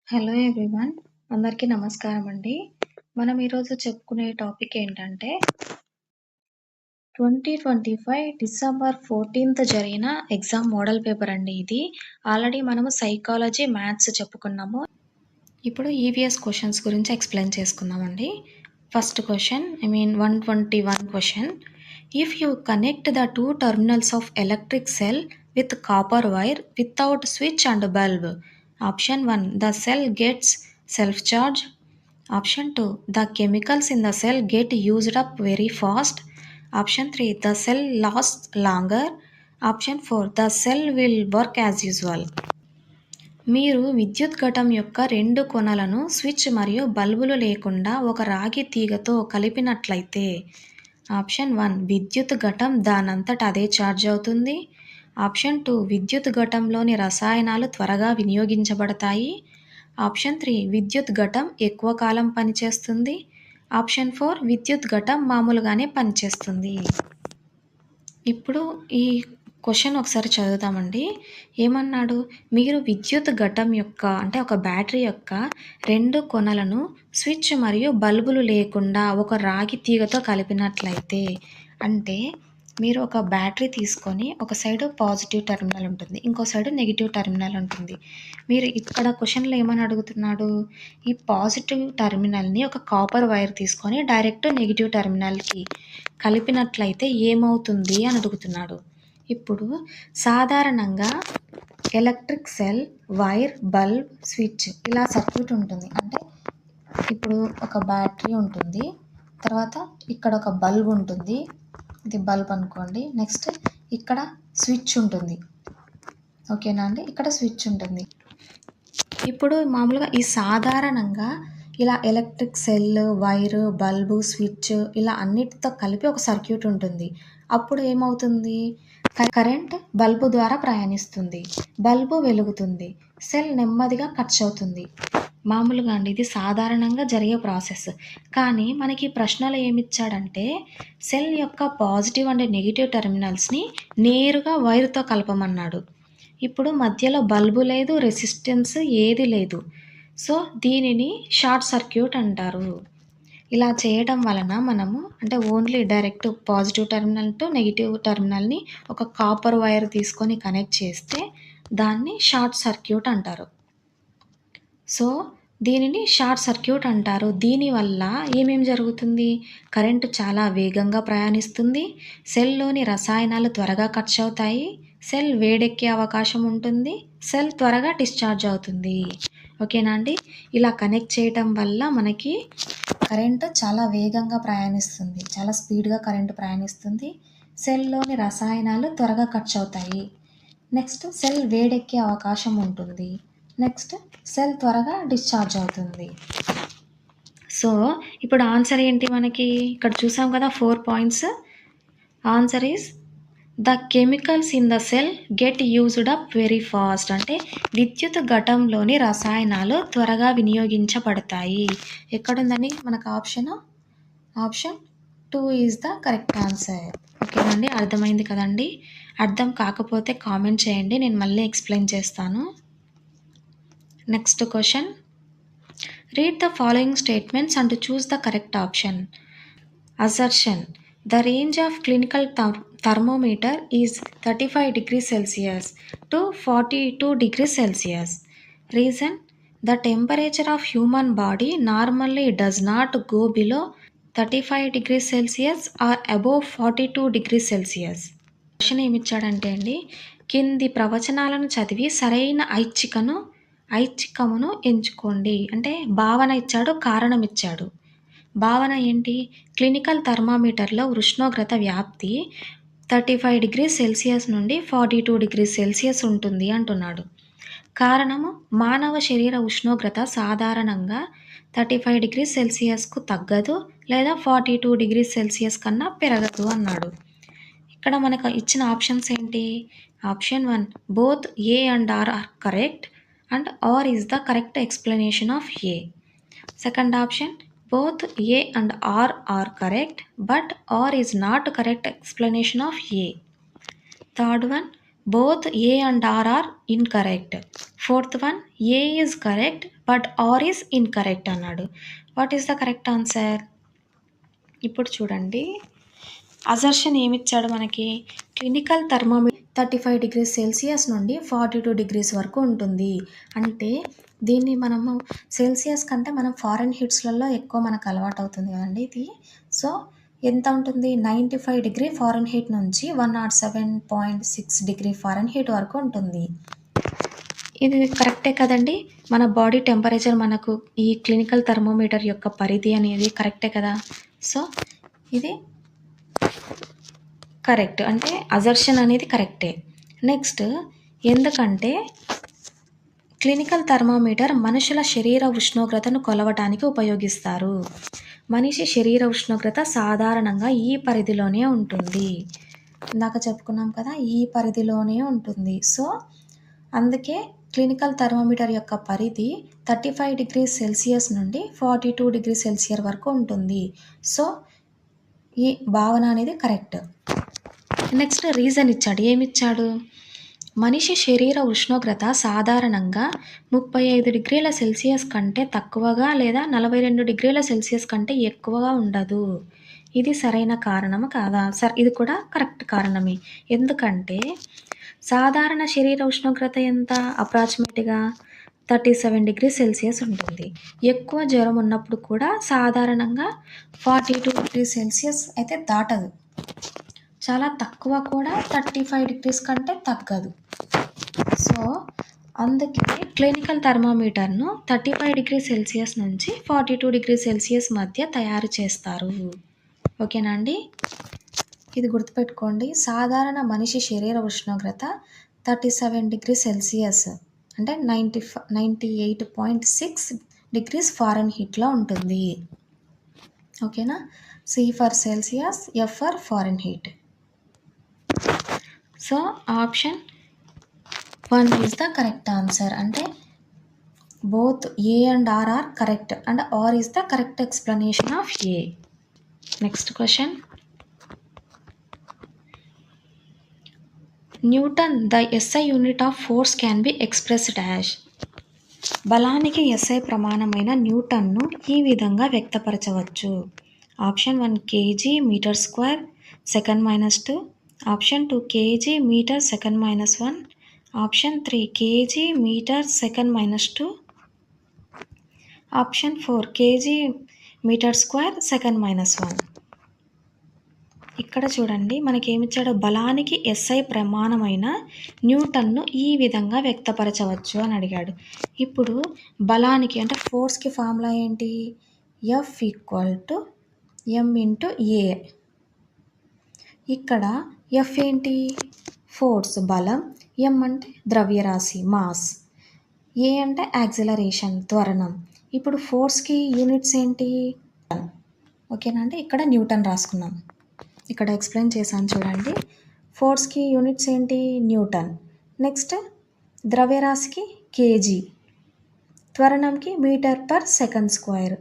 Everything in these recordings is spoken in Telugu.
Hello everyone. అందరికీ నమస్కారం అండి. మనం ఈరోజు చెప్పుకునే టాపిక్ ఏంటంటే 2025 డిసెంబర్ 14థ్ జరిగిన ఎగ్జామ్ మోడల్ పేపర్ అండి ఇది. ఆల్రెడీ మనము సైకాలజీ, మ్యాథ్స్ చెప్పుకున్నాము. ఇప్పుడు ఈవీఎస్ క్వెషన్స్ గురించి ఎక్స్‌ప్లెయిన్ చేసుకుందామండి. First question 121 question. If you connect the 2 terminals of electric cell with copper wire without switch and bulb. Option 1, the cell gets self-charge. Option 2, the chemicals in the cell get used up very fast. Option 3, the cell lasts longer. Option 4, the cell will work as usual. మీరు విద్యుత్ ఘటం యొక్క 2 కొనలను స్విచ్ మరియు బల్బులు లేకుండా ఒక రాగి తీగతో కలిపినట్లయితే ఆప్షన్ 1, విద్యుత్ ఘటం దానంతట అదే ఛార్జ్ అవుతుంది. ఆప్షన్ 2, విద్యుత్ ఘటంలోని రసాయనాలు త్వరగా వినియోగించబడతాయి. ఆప్షన్ 3, విద్యుత్ ఘటం ఎక్కువ కాలం పనిచేస్తుంది. ఆప్షన్ 4, విద్యుత్ ఘటం మామూలుగానే పనిచేస్తుంది. ఇప్పుడు ఈ క్వెషన్ ఒకసారి చదువుతామండి. ఏమన్నాడు? మీరు విద్యుత్ ఘటం యొక్క అంటే ఒక బ్యాటరీ యొక్క 2 కొనలను స్విచ్ మరియు బల్బులు లేకుండా ఒక రాగి తీగతో కలిపినట్లయితే అంటే మీరు ఒక బ్యాటరీ తీసుకొని ఒక సైడు పాజిటివ్ టెర్మినల్ ఉంటుంది, ఇంకో సైడు నెగిటివ్ టెర్మినల్ ఉంటుంది. మీరు ఇక్కడ క్వెషన్‌లో ఏమని అడుగుతున్నాడు? ఈ పాజిటివ్ టెర్మినల్‌ని ఒక కాపర్ వైర్ తీసుకొని డైరెక్ట్ నెగిటివ్ టెర్మినల్‌కి కలిపినట్లయితే ఏమవుతుంది అని అడుగుతున్నాడు. ఇప్పుడు సాధారణంగా electric cell, wire, bulb, switch ఇలా సర్క్యూట్ ఉంటుంది. అంటే ఇప్పుడు ఒక బ్యాటరీ ఉంటుంది, తర్వాత ఇక్కడ ఒక బల్బ్ ఉంటుంది, ఇది బల్బ్ అనుకోండి. నెక్స్ట్ ఇక్కడ స్విచ్ ఉంటుంది, ఓకేనా అండి? ఇక్కడ స్విచ్ ఉంటుంది. ఇప్పుడు మామూలుగా ఈ సాధారణంగా ఇలా electric cell, wire, bulb, switch ఇలా అన్నిటితో కలిపి ఒక సర్క్యూట్ ఉంటుంది. అప్పుడు ఏమవుతుంది? కరెంట్ బల్బు ద్వారా ప్రయాణిస్తుంది, బల్బు వెలుగుతుంది, సెల్ నెమ్మదిగా ఖర్చు అవుతుంది. మామూలుగా అండి ఇది సాధారణంగా జరిగే ప్రాసెస్. కానీ మనకి ప్రశ్నలో ఏమిచ్చాడంటే సెల్ యొక్క పాజిటివ్ అండ్ నెగిటివ్ టెర్మినల్స్‌ని నేరుగా వైర్‌తో కలపమన్నాడు. ఇప్పుడు మధ్యలో బల్బు లేదు, రెసిస్టెన్స్ ఏది లేదు. సో దీనిని షార్ట్ సర్క్యూట్ అంటారు. ఇలా చేయడం వలన మనము అంటే only direct positive terminal to negative టెర్మినల్‌ని ఒక కాపర్ వైర్ తీసుకొని కనెక్ట్ చేస్తే దాన్ని షార్ట్ సర్క్యూట్ అంటారు. సో దీనిని షార్ట్ సర్క్యూట్ అంటారు. దీనివల్ల ఏమేం జరుగుతుంది? కరెంటు చాలా వేగంగా ప్రయాణిస్తుంది, సెల్‌లోని రసాయనాలు త్వరగా ఖర్చు అవుతాయి, సెల్ వేడెక్కే అవకాశం ఉంటుంది, సెల్ త్వరగా డిశ్చార్జ్ అవుతుంది. ఓకేనా అండి? ఇలా కనెక్ట్ చేయటం వల్ల మనకి కరెంటు చాలా వేగంగా ప్రయాణిస్తుంది, చాలా స్పీడ్‌గా కరెంటు ప్రయాణిస్తుంది, సెల్‌లోని రసాయనాలు త్వరగా ఖర్చు అవుతాయి. నెక్స్ట్ సెల్ వేడెక్కే అవకాశం ఉంటుంది. నెక్స్ట్ సెల్ త్వరగా డిశ్చార్జ్ అవుతుంది. సో ఇప్పుడు ఆన్సర్ ఏంటి మనకి? ఇక్కడ చూసాం కదా 4 points. Answer is the chemicals in the cell get used up very fast. అంటే విద్యుత్ ఘటంలోని రసాయనాలు త్వరగా వినియోగించబడతాయి. ఎక్కడుందండి మనకు option? Option 2 is the correct answer. ఓకేనండి, అర్థమైంది కదండి? అర్థం కాకపోతే కామెంట్ చేయండి, నేను మళ్ళీ ఎక్స్ప్లెయిన్ చేస్తాను. Next question. Read the following statements and choose the correct option. Assertion. The range of clinical thermometer is 35 degrees Celsius to 42 degrees Celsius. Reason. The temperature of human body normally does not go below 35 degrees Celsius or above 42 degrees Celsius. Question ఏమిచ్చాడంటే అండి, కింది ప్రవచనాలను చదివి సరైన ఐచ్ఛికమును ఎంచుకోండి. అంటే భావన ఇచ్చాడు, కారణం ఇచ్చాడు. భావన ఏంటి? క్లినికల్ థర్మామీటర్లో ఉష్ణోగ్రత వ్యాప్తి 35 డిగ్రీస్ సెల్సియస్ నుండి 42 డిగ్రీస్ సెల్సియస్ ఉంటుంది అంటున్నాడు. కారణము, మానవ శరీర ఉష్ణోగ్రత సాధారణంగా 35 డిగ్రీస్ సెల్సియస్కు తగ్గదు లేదా 42 డిగ్రీస్ సెల్సియస్ కన్నా పెరగదు అన్నాడు. ఇక్కడ మనకు ఇచ్చిన ఆప్షన్స్ ఏంటి? Option 1, both A and R are correct and or is the correct explanation of A. Second option, both A and R are correct but or is not correct explanation of A. Third one, both A and R are incorrect. Fourth one, A is correct but R is incorrect అన్నాడు. What is the correct answer? ఇప్పుడు చూడండి, అజర్షన్ ఏమిచ్చాడు మనకి? క్లినికల్ థర్మోమీటర్ 35 degrees సెల్సియస్ నుండి 42 degrees వరకు ఉంటుంది. అంటే దీన్ని మనము సెల్సియస్ కంటే మనం ఫారెన్ హీట్స్లలో ఎక్కువ మనకు అలవాటు అవుతుంది కదండి ఇది. సో ఎంత ఉంటుంది? 95 degree ఫారెన్ హీట్ నుంచి 107.6 degree ఫారెన్ హీట్ వరకు ఉంటుంది. ఇది కరెక్టే కదండి. మన బాడీ టెంపరేచర్ మనకు ఈ క్లినికల్ థర్మోమీటర్ యొక్క పరిధి అనేది కరెక్టే కదా. సో ఇది కరెక్ట్, అంటే అజర్షన్ అనేది కరెక్టే. నెక్స్ట్, ఎందుకంటే క్లినికల్ థర్మోమీటర్ మనుషుల శరీర ఉష్ణోగ్రతను కొలవటానికి ఉపయోగిస్తారు. మనిషి శరీర ఉష్ణోగ్రత సాధారణంగా ఈ పరిధిలోనే ఉంటుంది. ఇందాక చెప్పుకున్నాం కదా, ఈ పరిధిలోనే ఉంటుంది. సో అందుకే క్లినికల్ థర్మోమీటర్ యొక్క పరిధి 35 degrees సెల్సియస్ నుండి 42 degrees సెల్సియస్ వరకు ఉంటుంది. సో ఈ భావన అనేది కరెక్ట్. నెక్స్ట్ రీజన్ ఇచ్చాడు. ఏమిచ్చాడు? మనిషి శరీర ఉష్ణోగ్రత సాధారణంగా 35 degrees సెల్సియస్ కంటే తక్కువగా లేదా 42 degrees సెల్సియస్ కంటే ఎక్కువగా ఉండదు. ఇది సరైన కారణం కాదా? ఇది కూడా కరెక్ట్ కారణమే. ఎందుకంటే సాధారణ శరీర ఉష్ణోగ్రత ఎంత? అప్రాక్సిమేట్గా 37 degrees సెల్సియస్ ఉంటుంది. ఎక్కువ జ్వరం ఉన్నప్పుడు కూడా సాధారణంగా 42 degrees సెల్సియస్ అయితే దాటదు. చాలా తక్కువ కూడా 35 degrees కంటే తగ్గదు. సో అందుకే క్లినికల్ థర్మోమీటర్ను 35 degrees సెల్సియస్ నుంచి 42 degrees సెల్సియస్ మధ్య తయారు చేస్తారు. ఓకేనా అండి? ఇది గుర్తుపెట్టుకోండి. సాధారణ మనిషి శరీర ఉష్ణోగ్రత 37 degrees సెల్సియస్ అంటే 98.6 degrees ఫారెన్ హీట్లో ఉంటుంది. ఓకేనా? C for Celsius, F for Fahrenheit. So option 1 is the correct answer. అంటే both A and R are correct and R is the correct explanation of A. Next question. Newton the SI unit of force can be express dash. బలానికి ఎస్ఐ ప్రమాణమైన న్యూటన్ను ఈ విధంగా వ్యక్తపరచవచ్చు. Option 1 kg metre square second -2. Option 2 kg metre second -1. Option 3 kg metre second -2. Option 4 kg metre square second -1. ఇక్కడ చూడండి, మనకేమిచ్చాడు? బలానికి ఎస్ఐ ప్రమాణమైన న్యూటన్ను ఈ విధంగా వ్యక్తపరచవచ్చు అని అడిగాడు. ఇప్పుడు బలానికి అంటే ఫోర్స్కి ఫార్ములా ఏంటి? F = m × a. ఇక్కడ F ఏంటి? ఫోర్స్ బలం, m అంటే ద్రవ్యరాశి మాస్, a అంటే యాక్సిలరేషన్ త్వరణం. ఇప్పుడు ఫోర్స్కి యూనిట్స్ ఏంటి? ఓకేనా అండి? ఇక్కడ న్యూటన్ రాసుకున్నాం. ఇక్కడ ఎక్స్ప్లెయిన్ చేశాను చూడండి. ఫోర్స్కి యూనిట్స్ ఏంటి? న్యూటన్. నెక్స్ట్ ద్రవ్యరాశికి కేజీ, త్వరణంకి మీటర్ పర్ సెకండ్ స్క్వేర్.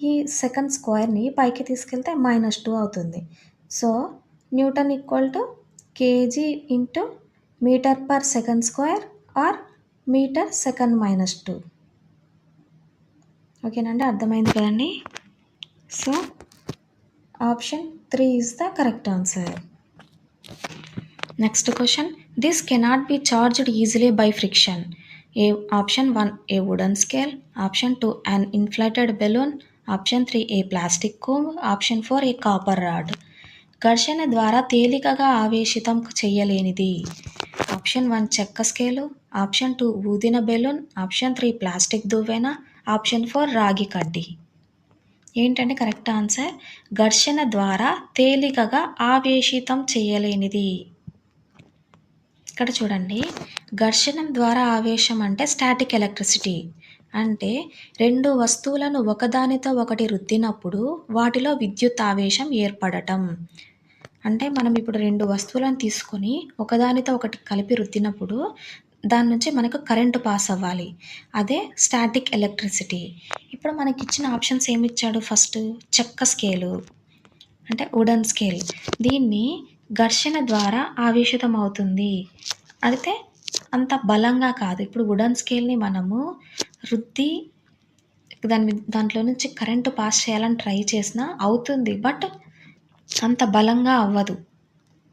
ఈ సెకండ్ స్క్వేర్ని పైకి తీసుకెళ్తే -2 అవుతుంది. So Newton = kg × metre per second square or metre second -2. ఓకేనండి? అర్థమైంది కదండి? So option 3 is the correct answer. Next question. This cannot be charged easily by friction. Option 1 a wooden scale. Option 2 an inflated balloon. Option 3 a plastic come. Option 4 a copper rod. ఘర్షణ ద్వారా తేలికగా ఆవేశితం చేయలేనిది. ఆప్షన్ 1 చెక్క స్కేలు. ఆప్షన్ 2 ఊదిన బెలూన్. ఆప్షన్ 3 ప్లాస్టిక్ దువ్వెన. ఆప్షన్ 4 రాగి కడ్డీ. ఏంటంటే కరెక్ట్ ఆన్సర్? ఘర్షణ ద్వారా తేలికగా ఆవేశితం చేయలేనిది. ఇక్కడ చూడండి, ఘర్షణ ద్వారా ఆవేశం అంటే స్టాటిక్ ఎలక్ట్రిసిటీ. అంటే రెండు వస్తువులను ఒకదానితో ఒకటి రుద్దినప్పుడు వాటిలో విద్యుత్ ఆవేశం ఏర్పడటం. అంటే మనం ఇప్పుడు రెండు వస్తువులను తీసుకొని ఒకదానితో ఒకటి కలిపి రుద్దినప్పుడు దాని నుంచి మనకు కరెంటు పాస్ అవ్వాలి. అదే స్టాటిక్ ఎలక్ట్రిసిటీ. ఇప్పుడు మనకి ఇచ్చిన ఆప్షన్స్ ఏమిచ్చాడు? ఫస్ట్ చెక్క స్కేలు అంటే వుడెన్ స్కేల్. దీన్ని ఘర్షణ ద్వారా ఆవేశితం అవుతుంది. అయితే అంత బలంగా కాదు. ఇప్పుడు వుడెన్ స్కేల్‌ని మనము రుద్ది దాంట్లో నుంచి కరెంట్ పాస్ చేయాలని ట్రై చేసినా అవుతుంది. బట్ అంత బలంగా అవ్వదు.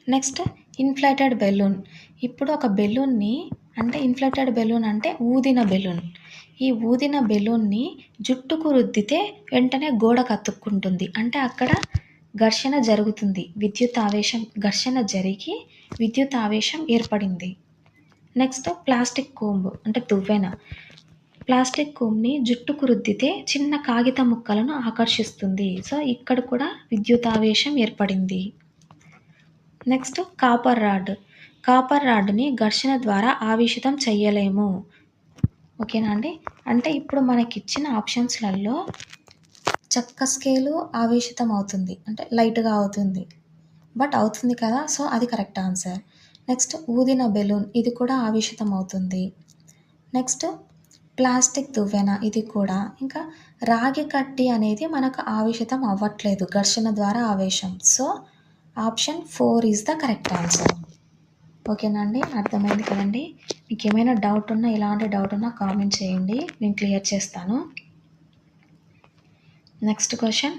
Next inflated balloon. ఇప్పుడు ఒక బెలూన్‌ని అంటే ఇన్‌ఫ్లేటెడ్ బెలూన్ అంటే ఊదిన బెలూన్. ఈ ఊదిన బెలూన్‌ని జుట్టుకు రుద్దితే వెంటనే గోడకు అతుక్కుంటుంది. అంటే అక్కడ ఘర్షణ జరుగుతుంది. ఘర్షణ జరిగి విద్యుత్ ఆవేశం ఏర్పడింది. నెక్స్ట్ ప్లాస్టిక్ కోంబ్ అంటే దువ్వెన. ప్లాస్టిక్ కోమ్‌ని జుట్టుకు రుద్దితే చిన్న కాగిత ముక్కలను ఆకర్షిస్తుంది. సో, ఇక్కడ కూడా విద్యుతావేశం ఏర్పడింది. Next copper rod. కాపర్ రాడ్‌ని ఘర్షణ ద్వారా ఆవేశితం చెయ్యలేము. ఓకేనా అండి? అంటే ఇప్పుడు మనకిచ్చిన ఆప్షన్స్‌లలో చెక్క స్కేలు ఆవేశితం అవుతుంది. అంటే లైట్‌గా అవుతుంది. బట్ అవుతుంది కదా! సో, అది కరెక్ట్ ఆన్సర్. నెక్స్ట్ ఊదిన బెలూన్ ఇది కూడా ఆవేశితం అవుతుంది. నెక్స్ట్ ప్లాస్టిక్ దువ్వెన ఇది కూడా. ఇంకా రాగి కడ్డీ అనేది మనకు ఆవేశితం అవ్వట్లేదు. ఘర్షణ ద్వారా ఆవేశం. So, option 4 is the correct answer. ఓకేనా అండి? అర్థమైంది కదండీ! మీకేమైనా డౌట్ ఉన్నా, ఎలాంటి డౌట్ ఉన్నా కామెంట్ చేయండి. నేను క్లియర్ చేస్తాను. Next question.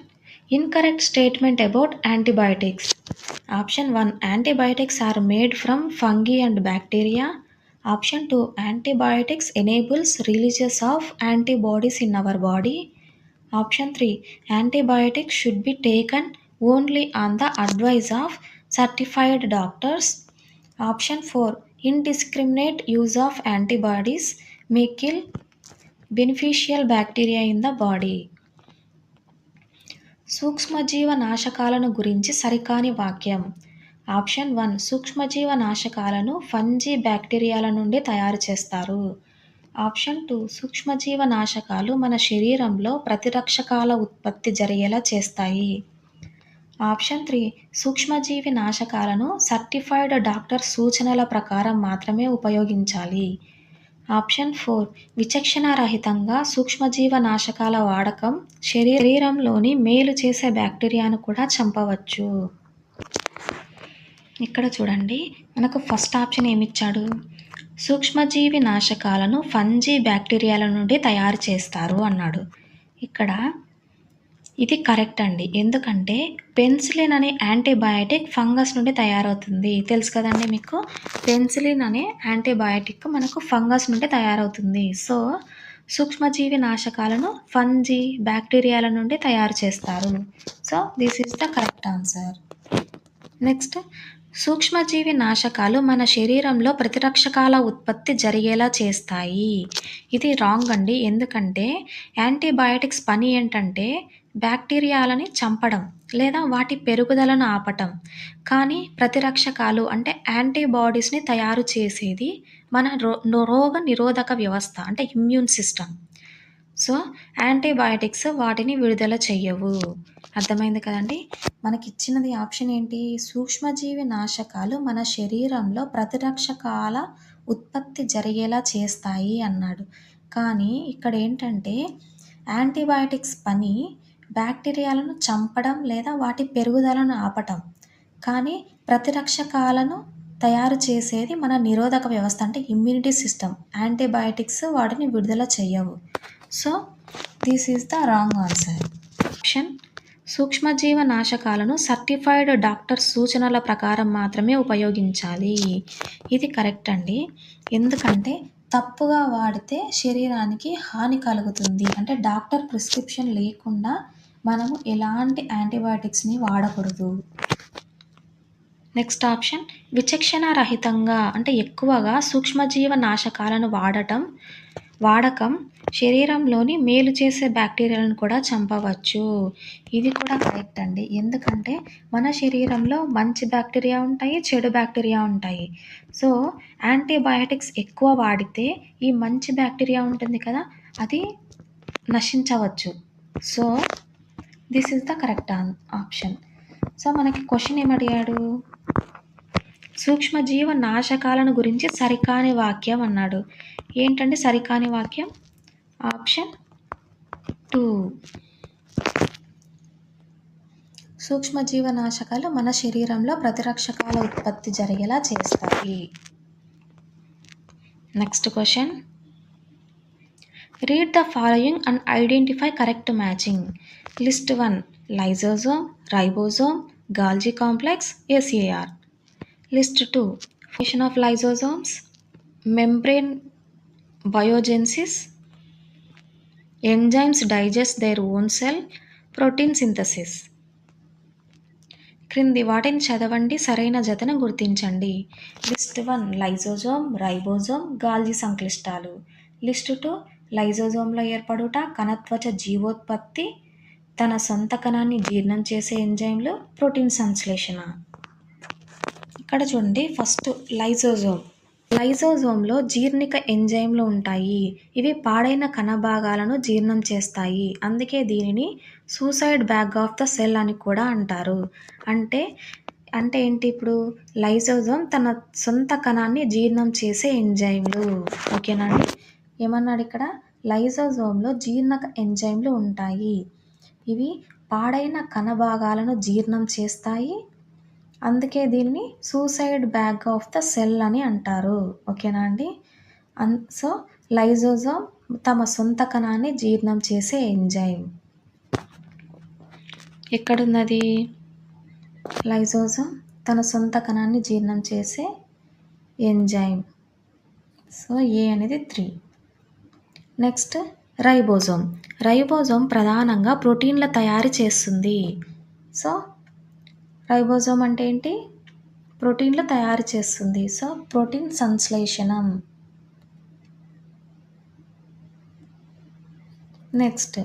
Incorrect statement about antibiotics. Option 1 antibiotics are made from fungi and bacteria. Option 2 antibiotics enables releases of antibodies in our body. Option 3 antibiotics should be taken only on the advice of certified doctors. Option 4 indiscriminate use of antibodies may kill beneficial bacteria in the body. సూక్ష్మజీవ నాశకాలను గురించి సరికాని వాక్యం. ఆప్షన్ 1 సూక్ష్మజీవ నాశకాలను ఫంజీ బ్యాక్టీరియాల నుండి తయారు చేస్తారు. ఆప్షన్ 2 సూక్ష్మజీవ నాశకాలు మన శరీరంలో ప్రతిరక్షకాల ఉత్పత్తి జరిగేలా చేస్తాయి. ఆప్షన్ 3 సూక్ష్మజీవి నాశకాలను సర్టిఫైడ్ డాక్టర్ సూచనల ప్రకారం మాత్రమే ఉపయోగించాలి. ఆప్షన్ 4 విచక్షణారహితంగా సూక్ష్మజీవ నాశకాల వాడకం శరీరంలోని మేలు చేసే బ్యాక్టీరియాను కూడా చంపవచ్చు. ఇక్కడ చూడండి, మనకు ఫస్ట్ ఆప్షన్ ఏమిచ్చాడు? సూక్ష్మజీవి నాశకాలను ఫంజీ బ్యాక్టీరియాల నుండి తయారు చేస్తారు అన్నాడు. ఇక్కడ ఇది కరెక్ట్ అండి. ఎందుకంటే పెన్సిలిన్ అనే యాంటీబయాటిక్ ఫంగస్ నుండి తయారవుతుంది. తెలుసు కదండి మీకు. పెన్సిలిన్ అనే యాంటీబయాటిక్ మనకు ఫంగస్ నుండి తయారవుతుంది. సో, సూక్ష్మజీవి నాశకాలను ఫంజీ బ్యాక్టీరియాల నుండి తయారు చేస్తారు. So, this is the correct answer. Next సూక్ష్మజీవి నాశకాలు మన శరీరంలో ప్రతిరక్షకాల ఉత్పత్తి జరిగేలా చేస్తాయి. ఇది రాంగ్ అండి. ఎందుకంటే యాంటీబయాటిక్స్ పని ఏంటంటే బ్యాక్టీరియాలని చంపడం లేదా వాటి పెరుగుదలను ఆపటం. కానీ ప్రతిరక్షకాలు అంటే యాంటీబాడీస్‌ని తయారు చేసేది మన రోగ నిరోధక వ్యవస్థ అంటే ఇమ్యూన్ సిస్టమ్. సో, యాంటీబయాటిక్స్ వాటిని విడుదల చెయ్యవు. అర్థమైంది కదండి! మనకిచ్చినది ఆప్షన్ ఏంటి? సూక్ష్మజీవి నాశకాలు మన శరీరంలో ప్రతిరక్షకాల ఉత్పత్తి జరిగేలా చేస్తాయి అన్నాడు. కానీ ఇక్కడ ఏంటంటే యాంటీబయాటిక్స్ పని బ్యాక్టీరియాలను చంపడం లేదా వాటి పెరుగుదలను ఆపటం. కానీ ప్రతిరక్షకాలను తయారు చేసేది మన నిరోధక వ్యవస్థ అంటే ఇమ్యూనిటీ సిస్టమ్. యాంటీబయాటిక్స్ వాటిని విడుదల చెయ్యవు. So, this is the wrong answer. Option సూక్ష్మజీవ నాశకాలను సర్టిఫైడ్ డాక్టర్ సూచనల ప్రకారం మాత్రమే ఉపయోగించాలి. ఇది కరెక్ట్ అండి. ఎందుకంటే తప్పుగా వాడితే శరీరానికి హాని కలుగుతుంది. అంటే డాక్టర్ ప్రిస్క్రిప్షన్ లేకుండా మనము ఎలాంటి యాంటీబయాటిక్స్‌ని వాడకూడదు. నెక్స్ట్ ఆప్షన్ విచక్షణారహితంగా అంటే ఎక్కువగా సూక్ష్మజీవ నాశకాలను వాడకం శరీరంలోని మేలు చేసే బ్యాక్టీరియాలను కూడా చంపవచ్చు. ఇది కూడా కరెక్ట్ అండి. ఎందుకంటే మన శరీరంలో మంచి బ్యాక్టీరియా ఉంటాయి, చెడు బ్యాక్టీరియా ఉంటాయి. సో, యాంటీబయాటిక్స్ ఎక్కువ వాడితే ఈ మంచి బ్యాక్టీరియా ఉంటుంది కదా, అది నశించవచ్చు. So, this is the correct option. So, మనకి క్వెషన్ ఏమడిగాడు? సూక్ష్మజీవ నాశకాలను గురించి సరికాని వాక్యం అన్నాడు. ఏంటండి సరికాని వాక్యం? ఆప్షన్ 2 సూక్ష్మజీవ నాశకాలు మన శరీరంలో ప్రతిరక్షకాల ఉత్పత్తి జరిగేలా చేస్తాయి. Next question, read the following and identify correct matching. List 1 lysosome, ribosome, Golgi complex, SER. List 2 function of lysosomes, membrane biogenesis, enzymes digest their own cell, protein synthesis. క్రింది వాటిని చదవండి, సరైన జతను గుర్తించండి. లిస్ట్ 1 లైజోజోమ్, రైబోజోమ్, గాల్జీ సంక్లిష్టాలు. లిస్ట్ 2 లైజోజోమ్లో ఏర్పడుట, కణత్వచ జీవోత్పత్తి, తన సొంత కణాన్ని జీర్ణం చేసే ఎంజైమ్లు, ప్రోటీన్ సంశ్లేషణ. ఇక్కడ చూడండి, ఫస్ట్ లైజోజోమ్. లైజోజోమ్లో జీర్ణిక ఎంజైమ్లు ఉంటాయి. ఇవి పాడైన కణ భాగాలను జీర్ణం చేస్తాయి. అందుకే దీనిని suicide bag of the cell అని కూడా అంటారు. అంటే ఏంటి, ఇప్పుడు లైజోజోమ్ తన సొంత కణాన్ని జీర్ణం చేసే ఎంజైమ్లు. ఓకేనండి. ఏమన్నాడు ఇక్కడ, లైజోజోమ్లో జీర్ణక ఎంజైమ్లు ఉంటాయి. ఇవి పాడైన కణ భాగాలను జీర్ణం చేస్తాయి. అందుకే దీన్ని suicide bag of the cell అని అంటారు. ఓకేనా అండి. సో లైజోజోమ్ తమ సొంత కణాన్ని జీర్ణం చేసే ఎంజైమ్. ఎక్కడున్నది లైజోజోమ్ తన సొంత కణాన్ని జీర్ణం చేసే ఎంజైమ్. సో ఏ అనేది 3. Next ribosome. రైబోజోమ్ ప్రధానంగా ప్రోటీన్ల తయారీ చేస్తుంది. సో రైబోజోమ్ అంటే ఏంటి, ప్రోటీన్లు తయారు చేస్తుంది. సో ప్రోటీన్ సంశ్లేషణం. నెక్స్ట్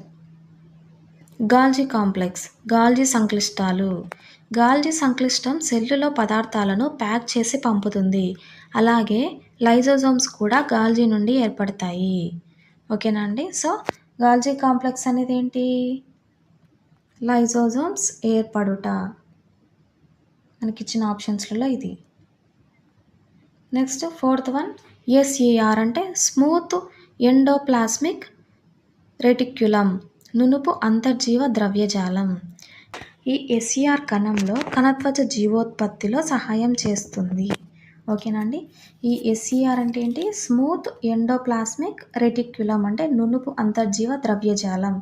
గాల్జీ కాంప్లెక్స్, గాల్జీ సంక్లిష్టాలు. గాల్జీ సంక్లిష్టం సెల్లులో పదార్థాలను ప్యాక్ చేసి పంపుతుంది. అలాగే లైజోజోమ్స్ కూడా గాల్జీ నుండి ఏర్పడతాయి. ఓకేనా అండి. సో గాల్జీ కాంప్లెక్స్ అనేది ఏంటి, లైజోజోమ్స్ ఏర్పడుట. మనకిచ్చిన ఆప్షన్స్లలో ఇది. నెక్స్ట్ 4th వన్ ఎస్ఏఆర్ అంటే స్మూత్ ఎండోప్లాస్మిక్ రెటిక్యులం, నునుపు అంతర్జీవ ద్రవ్యజాలం. ఈ ఎస్ఏఆర్ కణంలో కణత్వచ జీవోత్పత్తిలో సహాయం చేస్తుంది. ఓకేనండి. ఈ ఎస్ఈఆర్ అంటే ఏంటి, స్మూత్ ఎండోప్లాస్మిక్ రెటిక్యులం అంటే నునుపు అంతర్జీవ ద్రవ్యజాలం.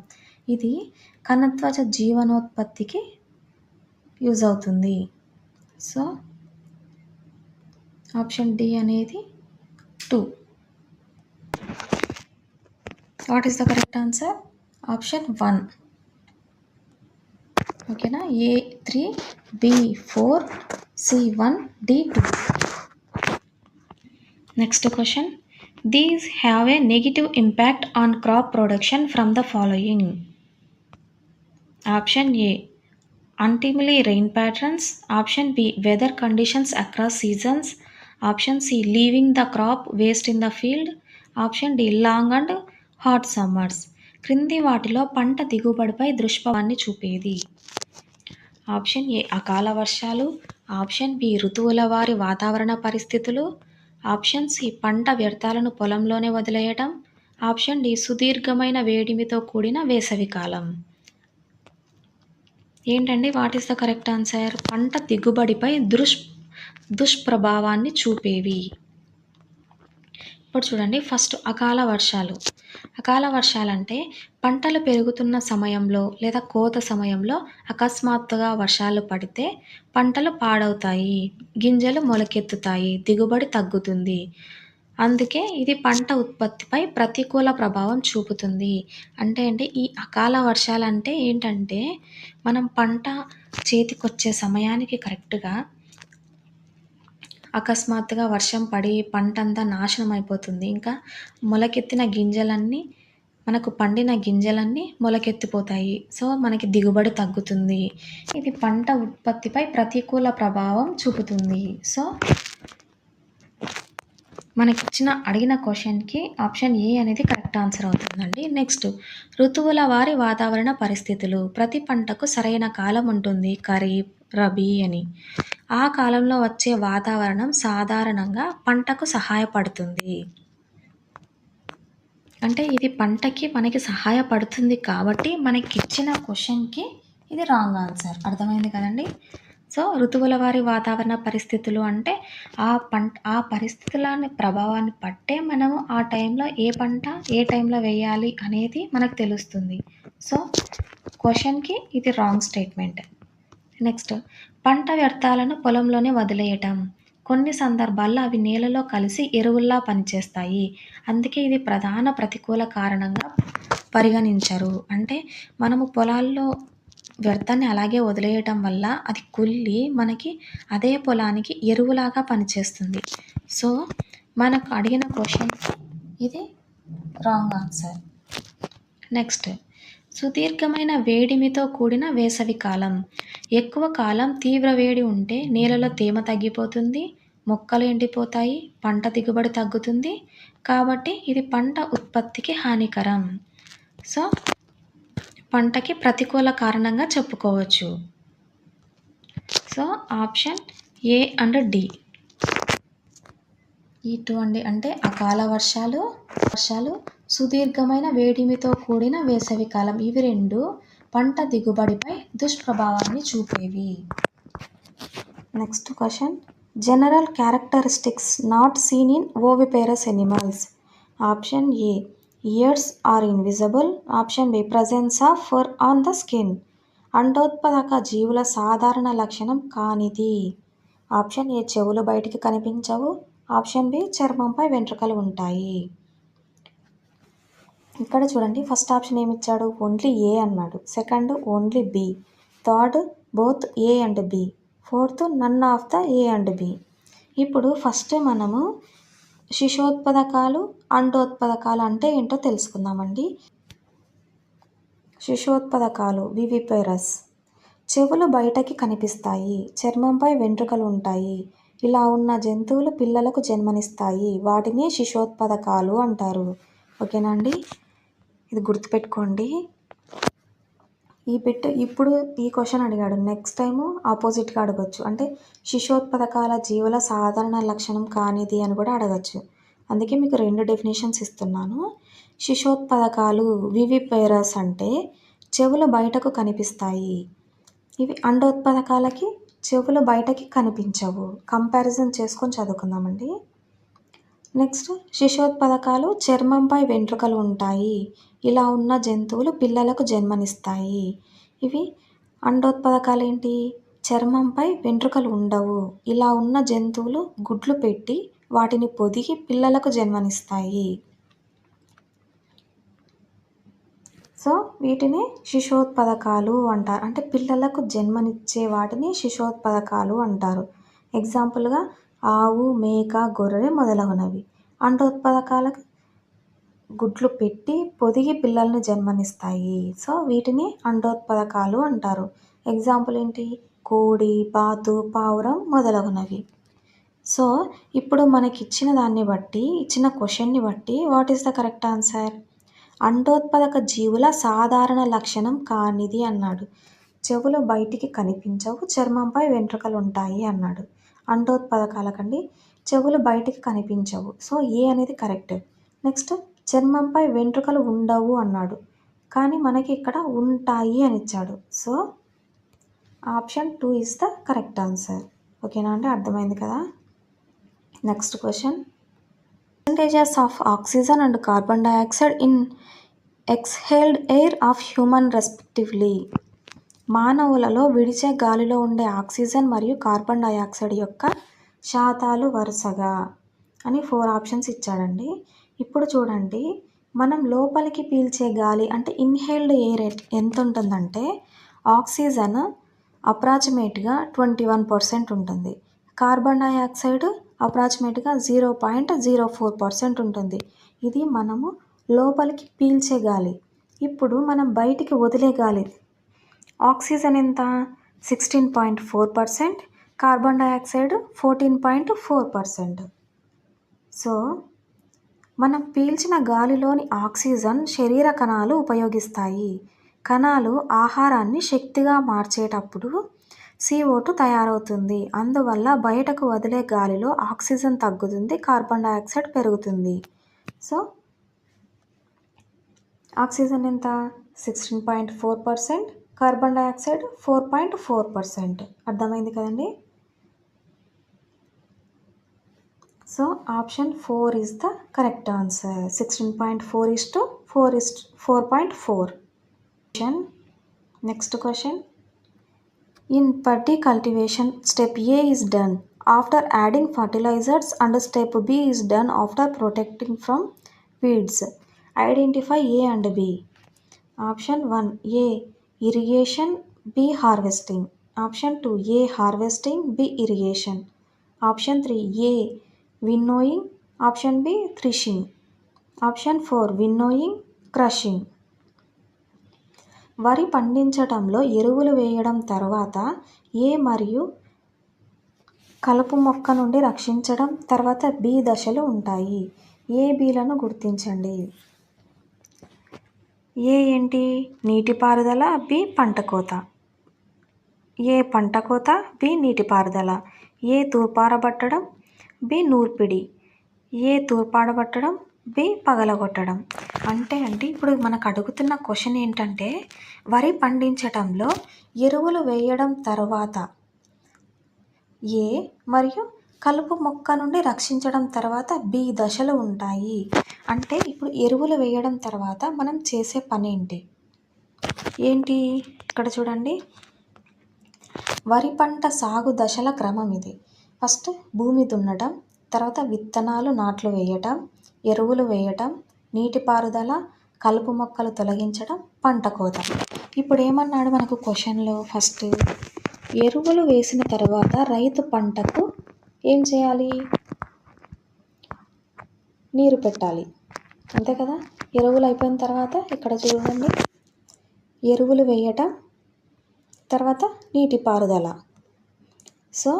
ఇది కణత్వచ జీవనోత్పత్తికి యూజ్ అవుతుంది. సో ఆప్షన్ డి అనేది 2. What is the correct answer, option 1. ఓకేనా. A3, B4, C1, D2. Next question, these have a negative impact on crop production from the following. Option A untimely rain patterns, option B weather conditions across seasons, option C leaving the crop waste in the field, option D long and hot summers. క్రింది వాటిలో పంట దిగుబడిపై దుష్ప్రభావాన్ని చూపేది. ఆప్షన్ ఏ అకాల వర్షాలు, ఆప్షన్ బి ఋతువుల వారి వాతావరణ పరిస్థితులు, ఆప్షన్ సి పంట వ్యర్థాలను పొలంలోనే వదిలేయటం, ఆప్షన్ డి సుదీర్ఘమైన వేడిమితో కూడిన వేసవికాలం. ఏంటండి, what is the correct answer, పంట దిగుబడిపై దుష్ప్రభావాన్ని చూపేవి. ఇప్పుడు చూడండి, ఫస్ట్ అకాల వర్షాలు. అకాల వర్షాలంటే పంటలు పెరుగుతున్న సమయంలో లేదా కోత సమయంలో అకస్మాత్తుగా వర్షాలు పడితే పంటలు పాడవుతాయి, గింజలు మొలకెత్తుతాయి, దిగుబడి తగ్గుతుంది. అందుకే ఇది పంట ఉత్పత్తిపై ప్రతికూల ప్రభావం చూపుతుంది. అంటే ఈ అకాల వర్షాలు అంటే ఏంటంటే, మనం పంట చేతికొచ్చే సమయానికి కరెక్ట్గా అకస్మాత్తుగా వర్షం పడి పంట అంతా నాశనం అయిపోతుంది. ఇంకా మొలకెత్తిన గింజలన్నీ, మనకు పండిన గింజలన్నీ మొలకెత్తిపోతాయి. సో మనకి దిగుబడి తగ్గుతుంది. ఇది పంట ఉత్పత్తిపై ప్రతికూల ప్రభావం చూపుతుంది. సో మనకిచ్చిన అడిగిన క్వశ్చన్కి ఆప్షన్ ఏ అనేది కరెక్ట్ ఆన్సర్ అవుతుందండి. నెక్స్ట్ ఋతువుల వారి వాతావరణ పరిస్థితులు. ప్రతి పంటకు సరైన కాలం ఉంటుంది, ఖరీఫ్, రబీ అని. ఆ కాలంలో వచ్చే వాతావరణం సాధారణంగా పంటకు సహాయపడుతుంది. అంటే ఇది పంటకి మనకి సహాయపడుతుంది కాబట్టి మనకి ఇచ్చిన క్వశ్చన్కి ఇది రాంగ్ ఆన్సర్. అర్థమైంది కదండి. సో ఋతువుల వారి వాతావరణ పరిస్థితులు అంటే ఆ పరిస్థితులని ప్రభావాన్ని పట్టే మనము ఆ టైంలో ఏ పంట ఏ టైంలో వేయాలి అనేది మనకు తెలుస్తుంది. సో క్వెషన్‌కి ఇది రాంగ్ స్టేట్మెంట్. నెక్స్ట్ పంట వ్యర్థాలను పొలంలోనే వదిలేయటం. కొన్ని సందర్భాల్లో అవి నేలలో కలిసి ఎరువుల్లా పనిచేస్తాయి. అందుకే ఇది ప్రధాన ప్రతికూల కారణంగా పరిగణించరు. అంటే మనము పొలాల్లో వ్యర్థాన్ని అలాగే వదిలేయటం వల్ల అది కుళ్ళి మనకి అదే పొలానికి ఎరువులాగా పనిచేస్తుంది. సో మనకు అడిగిన క్వెషన్‌కి ఇది రాంగ్ ఆన్సర్. నెక్స్ట్ సుదీర్ఘమైన వేడిమితో కూడిన వేసవి కాలం. ఎక్కువ కాలం తీవ్ర వేడి ఉంటే నేలలో తేమ తగ్గిపోతుంది, మొక్కలు ఎండిపోతాయి, పంట దిగుబడి తగ్గుతుంది. కాబట్టి ఇది పంట ఉత్పత్తికి హానికరం. సో పంటకి ప్రతికూల కారణంగా చెప్పుకోవచ్చు. So option A and D. ఇటువంటి అంటే అకాల వర్షాలు, సుదీర్ఘమైన వేడిమితో కూడిన వేసవి కాలం ఇవి రెండు పంట దిగుబడిపై దుష్ప్రభావాన్ని చూపేవి. Next question general characteristics not seen in oviparous animals. Option A ears are invisible. Option B presence of fur on the skin. అండోత్పాదక జీవుల సాధారణ లక్షణం కానిది. ఆప్షన్ ఏ చెవులు బయటికి కనిపించవు. ఆప్షన్ బి చర్మంపై వెంట్రుకలు ఉంటాయి. ఇక్కడ చూడండి ఫస్ట్ ఆప్షన్ ఏమి ఇచ్చాడు, ఓన్లీ ఏ అన్నాడు. Second only B. Third both A and B. Fourth none of the A and B. ఇప్పుడు ఫస్ట్ మనము శిశోత్పాదకాలు అండోత్పాదకాలు అంటే ఏంటో తెలుసుకుందామండి. శిశోత్పాదకాలు వివిపేరస్. చెవులు బయటకి కనిపిస్తాయి, చర్మంపై వెంట్రుకలు ఉంటాయి. ఇలా ఉన్న జంతువులు పిల్లలకు జన్మనిస్తాయి. వాటిని శిశోత్పాదకాలు అంటారు. ఓకేనా అండి, ఇది గుర్తుపెట్టుకోండి. ఇప్పుడు ఈ క్వశ్చన్ అడిగాడు, నెక్స్ట్ టైము ఆపోజిట్గా అడగచ్చు. అంటే శిశోత్పాదకాల జీవుల సాధారణ లక్షణం కానిది అని కూడా అడగచ్చు. అందుకే మీకు రెండు డెఫినేషన్స్ ఇస్తున్నాను. శిశోత్పాదకాలు వివిపేరస్ అంటే చెవులు బయటకు కనిపిస్తాయి. ఇవి అండోత్పాదకాలకి చెవులు బయటకి కనిపించవు. కంపారిజన్ చేసుకొని చదువుకుందామండి. నెక్స్ట్ శిశోత్పాదకాలు చర్మంపై వెంట్రుకలు ఉంటాయి. ఇలా ఉన్న జంతువులు పిల్లలకు జన్మనిస్తాయి. ఇవి అండోత్పాదకాలు ఏంటి, చర్మంపై వెంట్రుకలు ఉండవు. ఇలా ఉన్న జంతువులు గుడ్లు పెట్టి వాటిని పొదిగి పిల్లలకు జన్మనిస్తాయి. సో వీటిని శిశోత్పాదకాలు అంటారు. అంటే పిల్లలకు జన్మనిచ్చే వాటిని శిశోత్పాదకాలు అంటారు. ఎగ్జాంపుల్గా ఆవు, మేక, గొర్రె మొదలగునవి. అండోత్పాదకాలకు గుడ్లు పెట్టి పొదిగి పిల్లల్ని జన్మనిస్తాయి. సో వీటిని అండోత్పాదకాలు అంటారు. ఎగ్జాంపుల్ ఏంటి, కోడి, బాతు, పావురం మొదలగునవి. సో ఇప్పుడు మనకి ఇచ్చిన క్వశ్చన్ని బట్టి what is the correct answer? అండోత్పాదక జీవుల సాధారణ లక్షణం కానిది అన్నాడు. చెవులు బయటికి కనిపించవు, చర్మంపై వెంట్రుకలు ఉంటాయి అన్నాడు. అండోత్పాదకాలకండి చెవులు బయటికి కనిపించవు. సో ఏ అనేది కరెక్ట్. నెక్స్ట్ చర్మంపై వెంట్రుకలు ఉండవు అన్నాడు, కానీ మనకి ఇక్కడ ఉంటాయి అని ఇచ్చాడు. So option 2 is the correct answer. ఓకేనా అండి, అర్థమైంది కదా. Next question percentages of oxygen and carbon dioxide in exhaled air of human respectively. మానవులలో విడిచే గాలిలో ఉండే ఆక్సిజన్ మరియు కార్బన్ డైఆక్సైడ్ యొక్క శాతాలు వరుసగా అని 4 ఆప్షన్స్ ఇచ్చాడండి. ఇప్పుడు చూడండి, మనం లోపలికి పీల్చే గాలి అంటే ఇన్హేల్డ్ ఎయిర్ ఎంత ఉంటుందంటే ఆక్సిజన్ అప్రాక్సిమేట్గా 21% ఉంటుంది. కార్బన్ డైఆక్సైడ్ అప్రాక్సిమేట్గా 0.04% ఉంటుంది. ఇది మనము లోపలికి పీల్చే గాలి. ఇప్పుడు మనం బయటికి వదిలే గాలి ఆక్సిజన్ ఎంత 16.4%, కార్బన్ డైఆక్సైడ్ 14.4%. సో మనం పీల్చిన గాలిలోని ఆక్సిజన్ శరీర కణాలు ఉపయోగిస్తాయి. కణాలు ఆహారాన్ని శక్తిగా మార్చేటప్పుడు CO2 తయారవుతుంది. అందువల్ల బయటకు వదిలే గాలిలో ఆక్సిజన్ తగ్గుతుంది, కార్బన్ డైఆక్సైడ్ పెరుగుతుంది. సో ఆక్సిజన్ ఎంత 16.4%, కార్బన్ డైఆక్సైడ్ 4.4%. అర్థమైంది కదండి. So option 4 is the correct answer. 16.4:4:4.4. Next question. In paddy cultivation, step A is done after adding fertilizers and step B is done after protecting from weeds. Identify A and B. Option 1 A irrigation, B harvesting. Option 2 A harvesting, B irrigation. Option 3 A winnowing. Option B threshing. Option 4 winnowing, crushing. వరి పండించటంలో ఎరువులు వేయడం తర్వాత ఏ మరియు కలుపు మొక్క నుండి రక్షించడం తర్వాత బి దశలు ఉంటాయి. ఏ బిలను గుర్తించండి. ఏ ఏంటి? నీటిపారుదల, బి పంట కోత. ఏ పంట కోత, బి నీటిపారుదల. ఏ తూర్పారబట్టడం, బి నూర్పిడి. ఏ తూర్పారబట్టడం, బి పగలగొట్టడం. అంటే ఇప్పుడు మనకు అడుగుతున్న క్వశ్చన్ ఏంటంటే వరి పండించటంలో ఎరువులు వేయడం తర్వాత ఏ మరియు కలుపు మొక్క నుండి రక్షించడం తర్వాత బి దశలు ఉంటాయి. అంటే ఇప్పుడు ఎరువులు వేయడం తర్వాత మనం చేసే పని ఏంటి? ఇక్కడ చూడండి, వరి పంట సాగు దశల క్రమం ఇది. ఫస్ట్ భూమి దున్నడం, తర్వాత విత్తనాలు నాట్లు వేయటం, ఎరువులు వేయటం, నీటిపారుదల, కలుపు మొక్కలు తొలగించడం, పంట కోత. ఇప్పుడు ఏమన్నాడు మనకు క్వశ్చన్లో? ఫస్ట్ ఎరువులు వేసిన తర్వాత రైతు పంటకు ఏం చేయాలి? నీరు పెట్టాలి, అంతే కదా. ఎరువులు అయిపోయిన తర్వాత ఇక్కడ చూడండి, ఎరువులు వేయటం, తర్వాత నీటిపారుదల. సో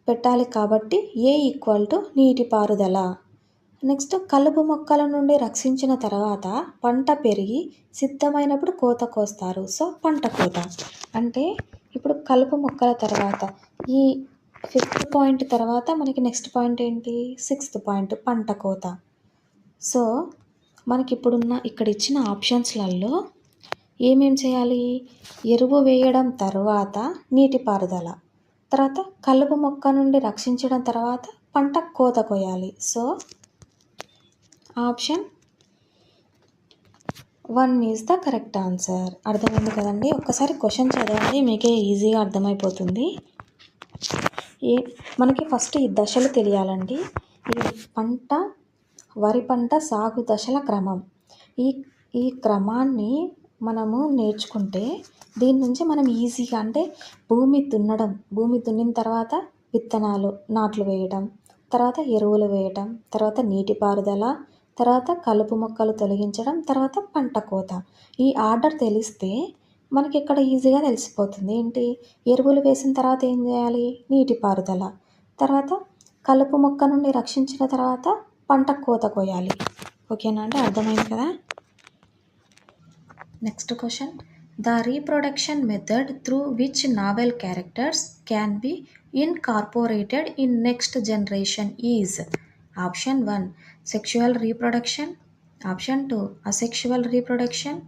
పెట్టాలి కాబట్టి ఏ ఈక్వల్ టు నీటిపారుదల. నెక్స్ట్ కలుపు మొక్కల నుండి రక్షించిన తర్వాత పంట పెరిగి సిద్ధమైనప్పుడు కోత కోస్తారు. సో పంట కోత. అంటే ఇప్పుడు కలుపు మొక్కల తర్వాత ఈ 5th పాయింట్ తర్వాత మనకి నెక్స్ట్ పాయింట్ ఏంటి? 6th పాయింట్ పంట కోత. సో మనకి ఇప్పుడున్న ఇక్కడ ఇచ్చిన ఆప్షన్స్లలో ఏమేం చేయాలి? ఎరువు వేయడం తర్వాత నీటిపారుదల, తర్వాత కలుపు మొక్క నుండి రక్షించడం తర్వాత పంట కోత కోయాలి. So option 1 is the correct answer. అర్థమైంది కదండి. ఒక్కసారి క్వశ్చన్ చదవండి, మీకే ఈజీగా అర్థమైపోతుంది. మనకి ఫస్ట్ ఈ దశలు తెలియాలండి. ఈ వరి పంట సాగు దశల క్రమం. ఈ క్రమాన్ని మనము నేర్చుకుంటే దీని నుంచి మనం ఈజీగా అంటే భూమి దున్నిన తర్వాత విత్తనాలు నాట్లు వేయడం, తర్వాత ఎరువులు వేయటం, తర్వాత నీటిపారుదల, తర్వాత కలుపు మొక్కలు తొలగించడం, తర్వాత పంట కోత. ఈ ఆర్డర్ తెలిస్తే మనకి ఇక్కడ ఈజీగా తెలిసిపోతుంది. ఏంటి? ఎరువులు వేసిన తర్వాత ఏం చేయాలి? నీటిపారుదల, తర్వాత కలుపు మొక్క నుండి రక్షించిన తర్వాత పంట కోత కోయాలి. ఓకేనా అండి? అర్థమైంది కదా. Next question. The reproduction method through which novel characters can be incorporated in next generation is. Option 1 sexual reproduction, option 2 asexual reproduction,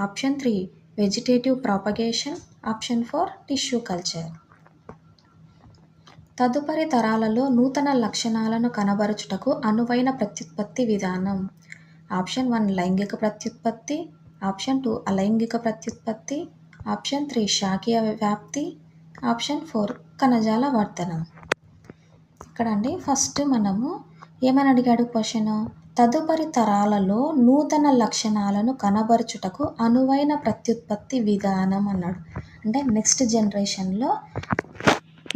option 3 vegetative propagation, option 4 tissue culture. తదుపరి తరాలలో నూతన లక్షణాలను కనబరుచుటకు అనువైన ప్రత్యుత్పత్తి విధానం. ఆప్షన్ 1 లైంగిక ప్రత్యుత్పత్తి, ఆప్షన్ 2 అలైంగిక ప్రత్యుత్పత్తి, ఆప్షన్ 3 శాఖీయ వ్యాప్తి, ఆప్షన్ 4 కణజాల వర్ధనం. ఇక్కడ అండి ఫస్ట్ మనము ఏమని అడిగాడు క్వశ్చన్? తదుపరి తరాలలో నూతన లక్షణాలను కనబరుచుటకు అనువైన ప్రత్యుత్పత్తి విధానం అన్నాడు. అంటే నెక్స్ట్ జనరేషన్లో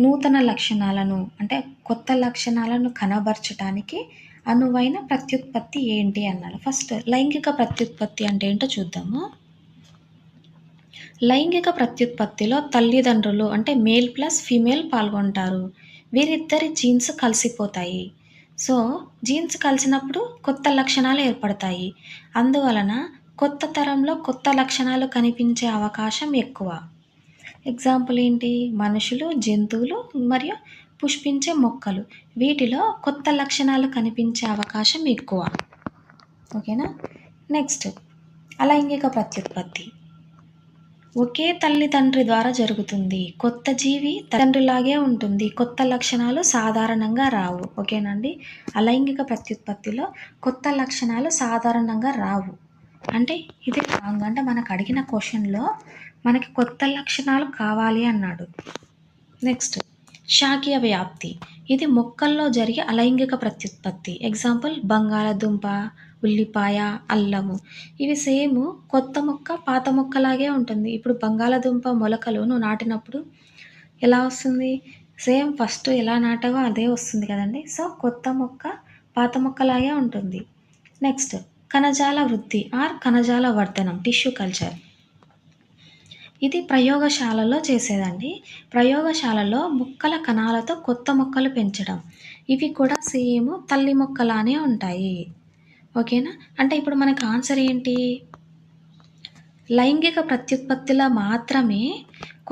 నూతన లక్షణాలను అంటే కొత్త లక్షణాలను కనబరచడానికి అనువైన ప్రత్యుత్పత్తి ఏంటి అన్నాడు. ఫస్ట్ లైంగిక ప్రత్యుత్పత్తి అంటే ఏంటో చూద్దాము. లైంగిక ప్రత్యుత్పత్తిలో తల్లిదండ్రులు అంటే మేల్ ప్లస్ ఫీమేల్ పాల్గొంటారు. వీరిద్దరి జీన్స్ కలిసిపోతాయి. సో జీన్స్ కలిసినప్పుడు కొత్త లక్షణాలు ఏర్పడతాయి. అందువలన కొత్త తరంలో కొత్త లక్షణాలు కనిపించే అవకాశం ఎక్కువ. ఎగ్జాంపుల్ ఏంటి? మనుషులు, జంతువులు మరియు పుష్పించే మొక్కలు. వీటిలో కొత్త లక్షణాలు కనిపించే అవకాశం ఎక్కువ. ఓకేనా. నెక్స్ట్ అలైంగిక ప్రత్యుత్పత్తి. ఒకే తల్లిదండ్రి ద్వారా జరుగుతుంది. కొత్త జీవి తండ్రిలాగే ఉంటుంది. కొత్త లక్షణాలు సాధారణంగా రావు. ఓకేనండి. అలైంగిక ప్రత్యుత్పత్తిలో కొత్త లక్షణాలు సాధారణంగా రావు. అంటే ఇది రాంగ్. అంటే మనకు అడిగిన క్వశ్చన్‌లో మనకి కొత్త లక్షణాలు కావాలి అన్నాడు. నెక్స్ట్ శాఖీయ వ్యాప్తి. ఇది మొక్కల్లో జరిగే అలైంగిక ప్రత్యుత్పత్తి. ఎగ్జాంపుల్ బంగాళదుంప, ఉల్లిపాయ, అల్లము. ఇవి సేమ్ కొత్త మొక్క, పాత మొక్కలాగే ఉంటుంది. ఇప్పుడు బంగాళదుంప మొలకలు నువ్వు నాటినప్పుడు ఎలా వస్తుంది? సేమ్ ఫస్ట్ ఎలా నాటావో అదే వస్తుంది కదండీ! సో, కొత్త మొక్క, పాత మొక్కలాగే ఉంటుంది. నెక్స్ట్ కణజాల వృద్ధి ఆర్ కణజాల వర్ధనం టిష్యూ కల్చర్. ఇది ప్రయోగశాలలో చేసేదండి. ప్రయోగశాలలో మొక్కల కణాలతో కొత్త మొక్కలు పెంచడం. ఇవి కూడా సేమ్ తల్లి మొక్కలానే ఉంటాయి. ఓకేనా? అంటే ఇప్పుడు మనకు ఆన్సర్ ఏంటి? లైంగిక ప్రత్యుత్పత్తిలో మాత్రమే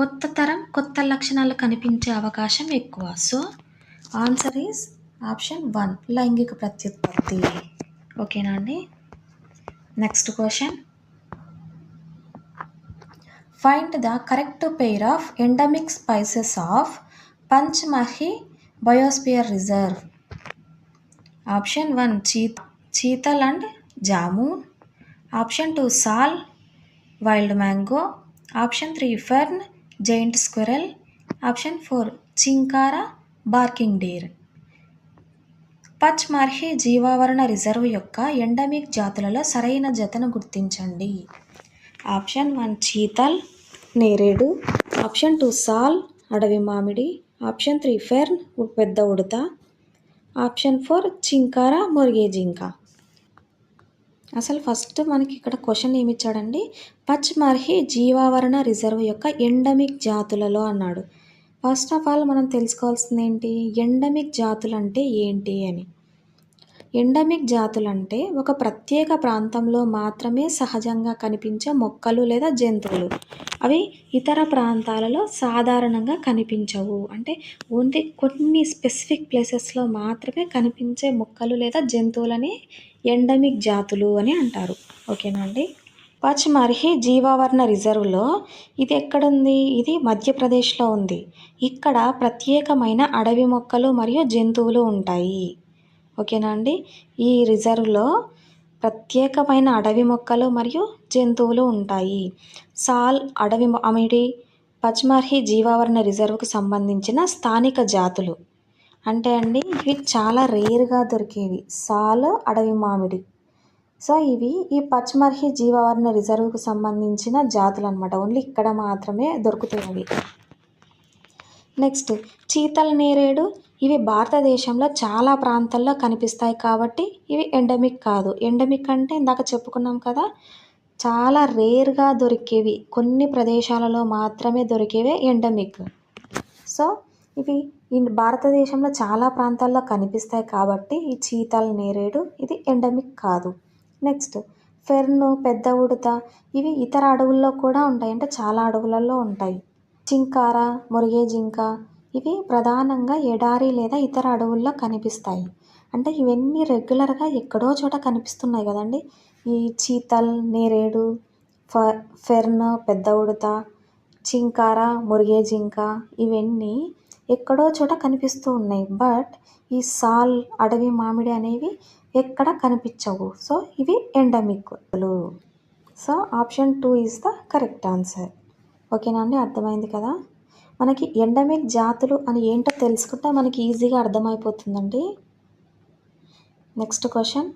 కొత్త తరం, కొత్త లక్షణాలు కనిపించే అవకాశం ఎక్కువ. సో, ఆన్సర్ ఈజ్ ఆప్షన్ 1 లైంగిక ప్రత్యుత్పత్తి. ఓకేనా అండి? Next question. Find the correct pair of endemic species of Panchmahi Biosphere Reserve. Option 1 cheetal and jamun. Option 2 sal wild mango. Option 3 fern giant squirrel. Option 4 chinkara barking deer. Pachmarhi జీవావరణ reserve యొక్క ఎండమిక్ జాతులలో సరైన జతను గుర్తించండి. ఆప్షన్ 1 చీతల్ నేరేడు. ఆప్షన్ 2 సాల్ అడవి మామిడి. ఆప్షన్ 3 ఫెర్న్ పెద్ద ఉడత. ఆప్షన్ 4 చింకార మురిగే జింక. అసలు ఫస్ట్ మనకి ఇక్కడ క్వశ్చన్ ఏమి ఇచ్చాడండి? పచ్మర్హి జీవావరణ రిజర్వ్ యొక్క ఎండమిక్ జాతులలో అన్నాడు. ఫస్ట్ ఆఫ్ ఆల్ మనం తెలుసుకోవాల్సింది ఏంటి? ఎండమిక్ జాతులు అంటే ఏంటి అని. ఎండమిక్ జాతులంటే ఒక ప్రత్యేక ప్రాంతంలో మాత్రమే సహజంగా కనిపించే మొక్కలు లేదా జంతువులు. అవి ఇతర ప్రాంతాలలో సాధారణంగా కనిపించవు. అంటే ఓన్లీ కొన్ని స్పెసిఫిక్ ప్లేసెస్లో మాత్రమే కనిపించే మొక్కలు లేదా జంతువులని ఎండమిక్ జాతులు అని అంటారు. ఓకేనా అండి? పచ్మర్హి జీవావరణ రిజర్వ్లో ఇది ఎక్కడుంది? ఇది మధ్యప్రదేశ్లో ఉంది. ఇక్కడ ప్రత్యేకమైన అడవి మొక్కలు మరియు జంతువులు ఉంటాయి. ఓకేనా అండి? ఈ రిజర్వ్లో ప్రత్యేకమైన అడవి మొక్కలు మరియు జంతువులు ఉంటాయి. సాల్ అడవి మామిడి పచ్మర్హి జీవావరణ రిజర్వ్కు సంబంధించిన స్థానిక జాతులు. అంటే అండి ఇవి చాలా రేర్గా దొరికేవి. సాల్ అడవి మామిడి. సో, ఇవి ఈ పచ్మర్హి జీవావరణ రిజర్వ్కు సంబంధించిన జాతులు అనమాట. ఓన్లీ ఇక్కడ మాత్రమే దొరుకుతాయి. నెక్స్ట్ చీతల్ నేరేడు. ఇవి భారతదేశంలో చాలా ప్రాంతాల్లో కనిపిస్తాయి కాబట్టి ఇవి ఎండమిక్ కాదు. ఎండమిక్ అంటే ఇందాక చెప్పుకున్నాం కదా, చాలా రేర్గా దొరికేవి, కొన్ని ప్రదేశాలలో మాత్రమే దొరికేవే ఎండమిక్. సో, ఇవి భారతదేశంలో చాలా ప్రాంతాల్లో కనిపిస్తాయి కాబట్టి ఈ చీతల్ నేరేడు ఇది ఎండమిక్ కాదు. నెక్స్ట్ ఫెర్ను పెద్ద ఉడత. ఇవి ఇతర అడవుల్లో కూడా ఉంటాయి. అంటే చాలా అడవులలో ఉంటాయి. చింకార మురిగే జింక. ఇవి ప్రధానంగా ఎడారి లేదా ఇతర అడవుల్లో కనిపిస్తాయి. అంటే ఇవన్నీ రెగ్యులర్గా ఎక్కడో చోట కనిపిస్తున్నాయి కదండి. ఈ చీతల్ నేరేడు, ఫెర్న్ పెద్ద ఉడత, చింకార మురిగే జింక ఇవన్నీ ఎక్కడో చోట కనిపిస్తూ ఉన్నాయి. బట్ ఈ సాల్ అడవి మామిడి అనేవి ఎక్కడ కనిపించవు. సో, ఇవి ఎండమిక్లు. So, option 2 is the correct answer. ఓకేనా అండి? అర్థమైంది కదా? మనకి ఎండమిక్ జాతులు అని ఏంటో తెలుసుకుంటే మనకి ఈజీగా అర్థమైపోతుందండి. Next question.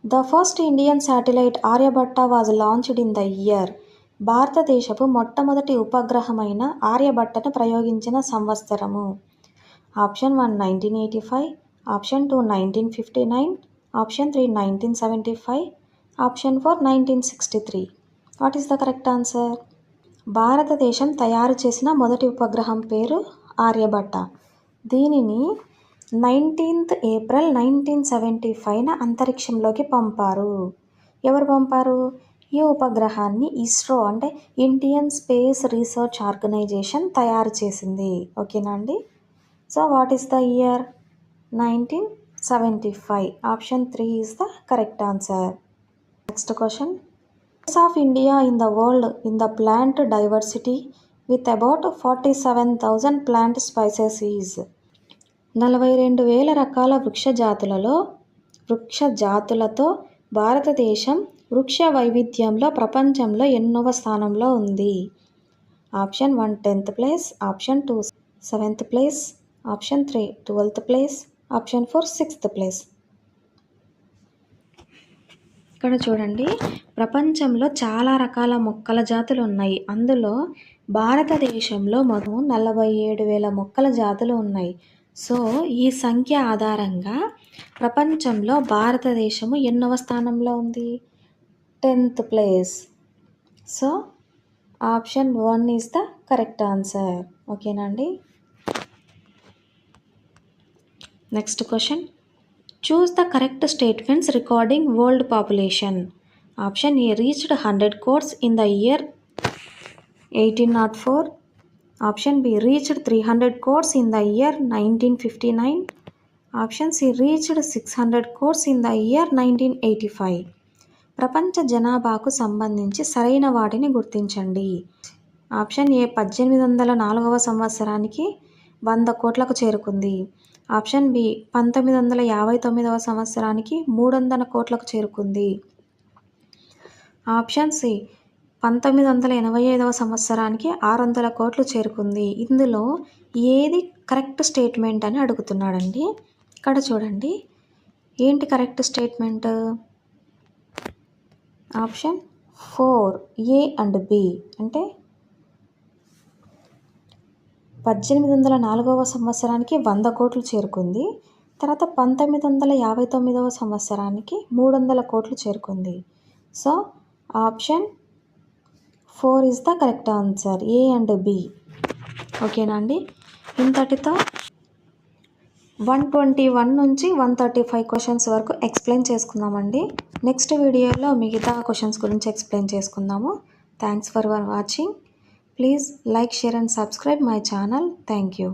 The first Indian satellite Aryabhata was launched in the year. భారతదేశపు మొట్టమొదటి ఉపగ్రహమైన ఆర్యభట్టను ప్రయోగించిన సంవత్సరము. Option 1 1985. Option 2 1959. Option 3 1975. Option 4 1963. What is the correct answer? భారతదేశం తయారు చేసిన మొదటి ఉపగ్రహం పేరు ఆర్యభట్ట. దీనిని 19th ఏప్రిల్ 1975న అంతరిక్షంలోకి పంపారు. ఎవరు పంపారు? ఈ ఉపగ్రహాన్ని ఇస్రో అంటే ఇండియన్ స్పేస్ రీసెర్చ్ ఆర్గనైజేషన్ తయారు చేసింది. ఓకేనా అండి? So, what is the year? 1975. Option 3 is the correct answer. Next question. of India in the world in the plant diversity with about 47,000 plant species is 42,000 రకాల వృక్ష జాతులతో భారతదేశం వృక్ష వైవిధ్యంలో ప్రపంచంలో ఎన్నవ స్థానంలో ఉంది? Option 1 10th place, option 2 7th place, option 3 12th place, option 4 6th place. ఇక్కడ చూడండి, ప్రపంచంలో చాలా రకాల మొక్కల జాతులు ఉన్నాయి. అందులో భారతదేశంలో మొత్తం 47,000 మొక్కల జాతులు ఉన్నాయి. సో ఈ సంఖ్య ఆధారంగా ప్రపంచంలో భారతదేశము ఎన్నవ స్థానంలో ఉంది? 10th place. So option 1 is the correct answer. ఓకేనా అండి? Next question, choose the correct statements regarding world population. Option A reached 100 crores in the year 1804. Option B reached 300 crores in the year 1959. Option C reached 600 crores in the year 1985. ప్రపంచ జనాభాకు సంబంధించి సరైన వాటిని గుర్తించండి. ఆప్షన్ ఏ 1804వ సంవత్సరానికి 100 కోట్లకు చేరుకుంది. ఆప్షన్ బి 1959వ సంవత్సరానికి 300 కోట్లకు చేరుకుంది. ఆప్షన్ సి 1985వ సంవత్సరానికి 600 కోట్లు చేరుకుంది. ఇందులో ఏది కరెక్ట్ స్టేట్మెంట్ అని అడుగుతున్నాడండి. ఇక్కడ చూడండి, ఏంటి correct statement? Option 4 A and B. అంటే 1804వ సంవత్సరానికి 100 కోట్లు చేరుకుంది. తర్వాత 1959వ సంవత్సరానికి 300 కోట్లు చేరుకుంది. So option 4 is the correct answer, A and B. ఓకేనా అండి? ఇంతటితో 121 నుంచి 135 క్వశ్చన్స్ వరకు ఎక్స్ప్లెయిన్ చేసుకుందామండి. నెక్స్ట్ వీడియోలో మిగతా క్వశ్చన్స్ గురించి ఎక్స్ప్లెయిన్ చేసుకుందాము. Thanks for watching. Please like, share and subscribe my channel. Thank you.